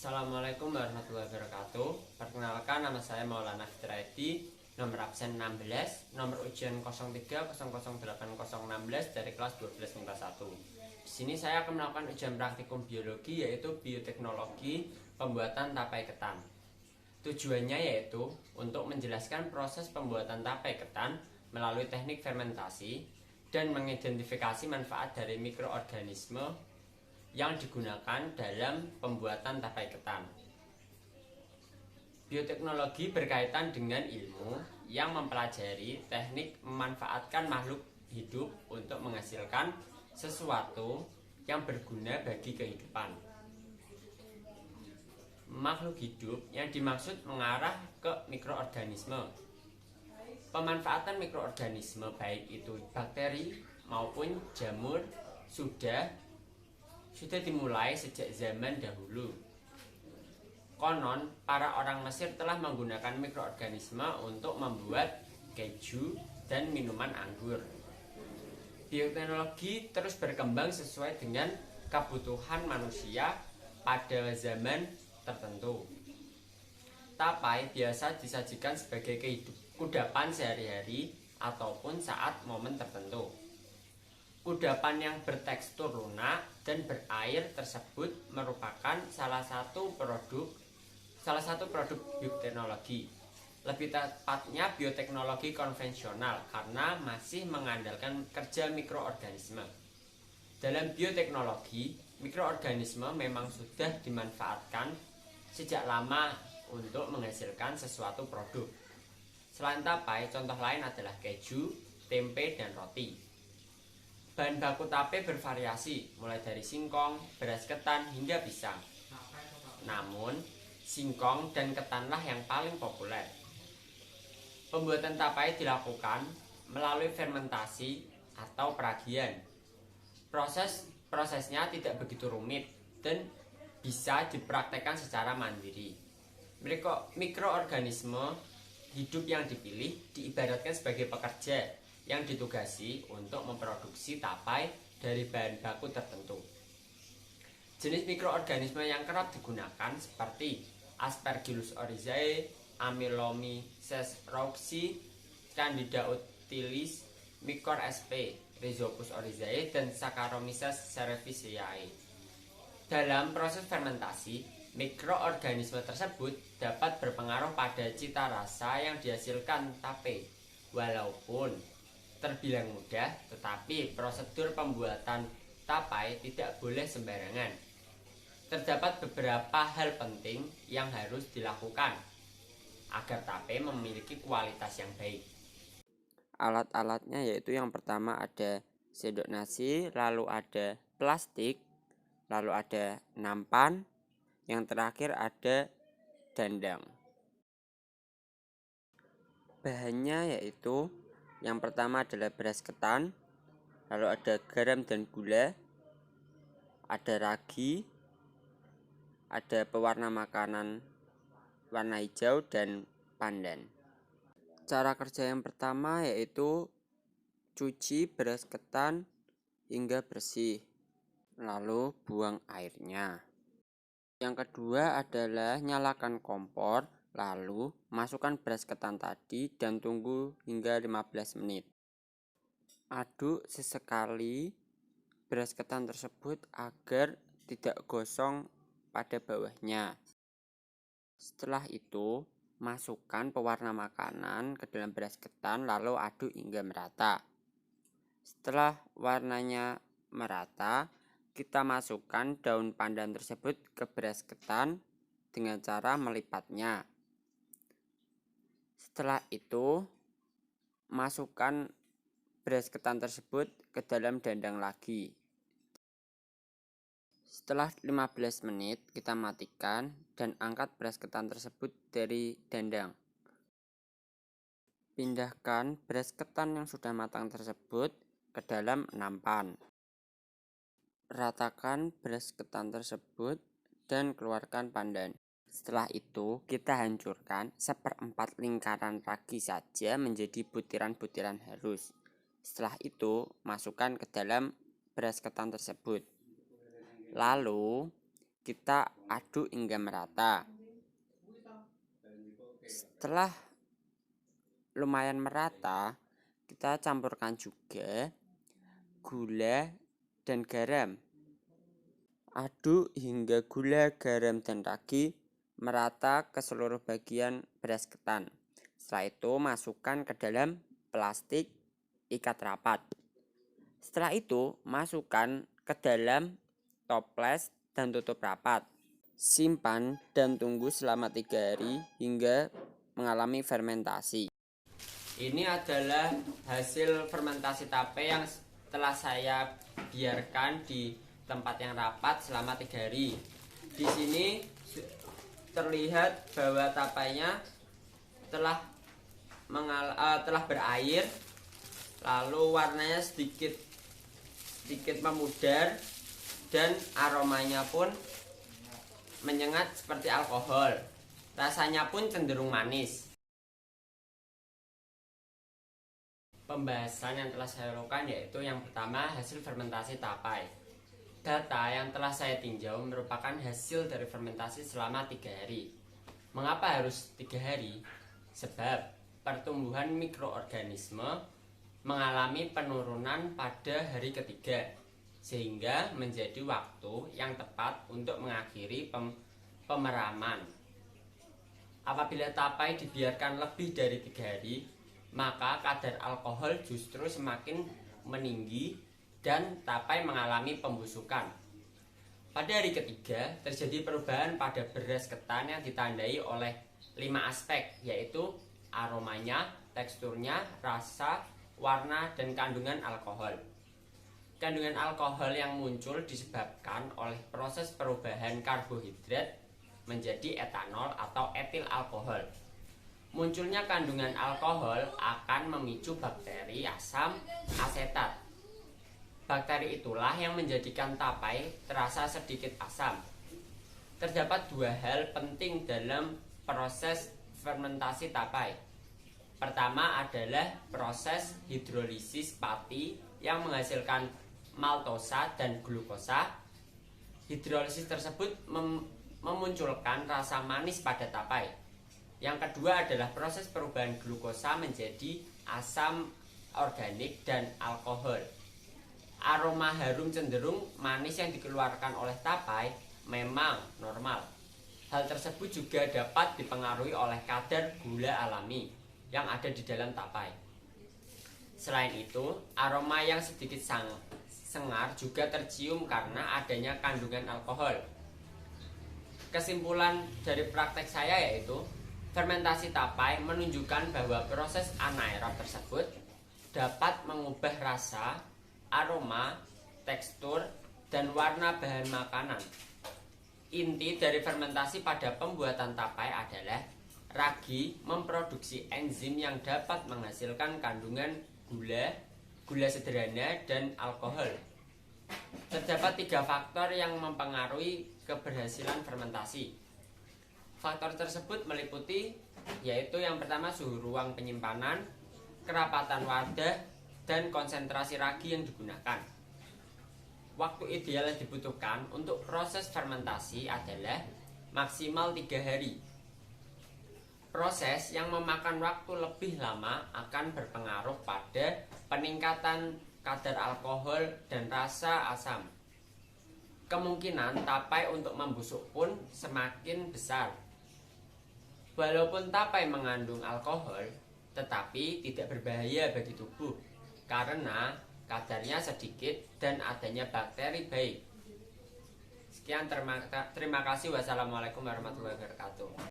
Assalamualaikum warahmatullahi wabarakatuh. Perkenalkan, nama saya Maulana Fitra Edi, nomor absen 16, nomor ujian 03008016 dari kelas 12 MIPA 1. Di sini saya akan melakukan ujian praktikum biologi, yaitu bioteknologi pembuatan tapai ketan. Tujuannya yaitu untuk menjelaskan proses pembuatan tapai ketan melalui teknik fermentasi dan mengidentifikasi manfaat dari mikroorganisme yang digunakan dalam pembuatan tapai ketan. Bioteknologi berkaitan dengan ilmu yang mempelajari teknik memanfaatkan makhluk hidup untuk menghasilkan sesuatu yang berguna bagi kehidupan. Makhluk hidup yang dimaksud mengarah ke mikroorganisme. Pemanfaatan mikroorganisme baik itu bakteri maupun jamur sudah dimulai sejak zaman dahulu. Konon, para orang Mesir telah menggunakan mikroorganisme untuk membuat keju dan minuman anggur. Bioteknologi terus berkembang sesuai dengan kebutuhan manusia pada zaman tertentu. Tapai biasa disajikan sebagai kudapan sehari-hari ataupun saat momen tertentu. Kudapan yang bertekstur lunak dan berair tersebut merupakan salah satu produk bioteknologi. Lebih tepatnya bioteknologi konvensional karena masih mengandalkan kerja mikroorganisme. Dalam bioteknologi, mikroorganisme memang sudah dimanfaatkan sejak lama untuk menghasilkan sesuatu produk. Selain tapai, contoh lain adalah keju, tempe, dan roti. Bahan baku tape bervariasi, mulai dari singkong, beras ketan, hingga pisang. Namun, singkong dan ketanlah yang paling populer. Pembuatan tapai dilakukan melalui fermentasi atau peragian. Prosesnya tidak begitu rumit dan bisa dipraktekkan secara mandiri. Mikroorganisme hidup yang dipilih diibaratkan sebagai pekerja yang ditugasi untuk memproduksi tapai dari bahan baku tertentu. Jenis mikroorganisme yang kerap digunakan seperti Aspergillus oryzae, Amylomyces rauxi, Candida utilis, Mycor sp, Rhizopus oryzae, dan Saccharomyces cerevisiae. Dalam proses fermentasi, mikroorganisme tersebut dapat berpengaruh pada cita rasa yang dihasilkan tape. Walaupun terbilang mudah, tetapi prosedur pembuatan tapai tidak boleh sembarangan. Terdapat beberapa hal penting yang harus dilakukan agar tape memiliki kualitas yang baik. Alat-alatnya yaitu yang pertama ada sendok nasi, lalu ada plastik, lalu ada nampan, yang terakhir ada dandang. Bahannya yaitu yang pertama adalah beras ketan, lalu ada garam dan gula, ada ragi, ada pewarna makanan warna hijau, dan pandan. Cara kerja yang pertama yaitu cuci beras ketan hingga bersih, lalu buang airnya. Yang kedua adalah nyalakan kompor, lalu masukkan beras ketan tadi dan tunggu hingga 15 menit. Aduk sesekali beras ketan tersebut agar tidak gosong pada bawahnya. Setelah itu, masukkan pewarna makanan ke dalam beras ketan lalu aduk hingga merata. Setelah warnanya merata, kita masukkan daun pandan tersebut ke beras ketan dengan cara melipatnya. Setelah itu, masukkan beras ketan tersebut ke dalam dandang lagi. Setelah 15 menit, kita matikan dan angkat beras ketan tersebut dari dandang. Pindahkan beras ketan yang sudah matang tersebut ke dalam nampan. Ratakan beras ketan tersebut dan keluarkan pandan. Setelah itu, kita hancurkan 1/4 lingkaran ragi saja menjadi butiran-butiran halus. Setelah itu, masukkan ke dalam beras ketan tersebut. Lalu, kita aduk hingga merata. Setelah lumayan merata, kita campurkan juga gula dan garam. Aduk hingga gula, garam, dan ragi merata ke seluruh bagian beras ketan. Setelah itu masukkan ke dalam plastik ikat rapat. Setelah itu masukkan ke dalam toples dan tutup rapat. Simpan dan tunggu selama 3 hari hingga mengalami fermentasi. Ini adalah hasil fermentasi tape yang telah saya biarkan di tempat yang rapat selama 3 hari. Di sini terlihat bahwa tapenya telah berair, lalu warnanya sedikit memudar dan aromanya pun menyengat seperti alkohol. Rasanya pun cenderung manis. Pembahasan yang telah saya lakukan yaitu yang pertama, hasil fermentasi tapai. Data yang telah saya tinjau merupakan hasil dari fermentasi selama 3 hari. Mengapa harus 3 hari? Sebab pertumbuhan mikroorganisme mengalami penurunan pada hari ketiga, sehingga menjadi waktu yang tepat untuk mengakhiri pemeraman. Apabila tapai dibiarkan lebih dari 3 hari, maka kadar alkohol justru semakin meninggi dan tapai mengalami pembusukan. Pada hari ketiga, terjadi perubahan pada beras ketan yang ditandai oleh 5 aspek, yaitu aromanya, teksturnya, rasa, warna, dan kandungan alkohol. Kandungan alkohol yang muncul disebabkan oleh proses perubahan karbohidrat menjadi etanol atau etil alkohol. Munculnya kandungan alkohol akan memicu bakteri asam asetat. Bakteri itulah yang menjadikan tapai terasa sedikit asam. Terdapat 2 hal penting dalam proses fermentasi tapai. Pertama adalah proses hidrolisis pati yang menghasilkan maltosa dan glukosa. Hidrolisis tersebut memunculkan rasa manis pada tapai. Yang kedua adalah proses perubahan glukosa menjadi asam organik dan alkohol. Aroma harum cenderung manis yang dikeluarkan oleh tapai memang normal. Hal tersebut juga dapat dipengaruhi oleh kadar gula alami yang ada di dalam tapai. Selain itu, aroma yang sedikit sengar juga tercium karena adanya kandungan alkohol. Kesimpulan dari praktek saya yaitu fermentasi tapai menunjukkan bahwa proses anaerob tersebut dapat mengubah rasa, aroma, tekstur, dan warna bahan makanan. Inti dari fermentasi pada pembuatan tapai adalah ragi memproduksi enzim yang dapat menghasilkan kandungan gula sederhana, dan alkohol. Terdapat 3 faktor yang mempengaruhi keberhasilan fermentasi. Faktor tersebut meliputi yaitu yang pertama suhu ruang penyimpanan, kerapatan wadah, dan konsentrasi ragi yang digunakan. Waktu ideal yang dibutuhkan untuk proses fermentasi adalah maksimal 3 hari. Proses yang memakan waktu lebih lama akan berpengaruh pada peningkatan kadar alkohol dan rasa asam. Kemungkinan tapai untuk membusuk pun semakin besar. Walaupun tapai mengandung alkohol, tetapi tidak berbahaya bagi tubuh karena kadarnya sedikit dan adanya bakteri baik. Sekian, terima kasih. Wassalamualaikum warahmatullahi wabarakatuh.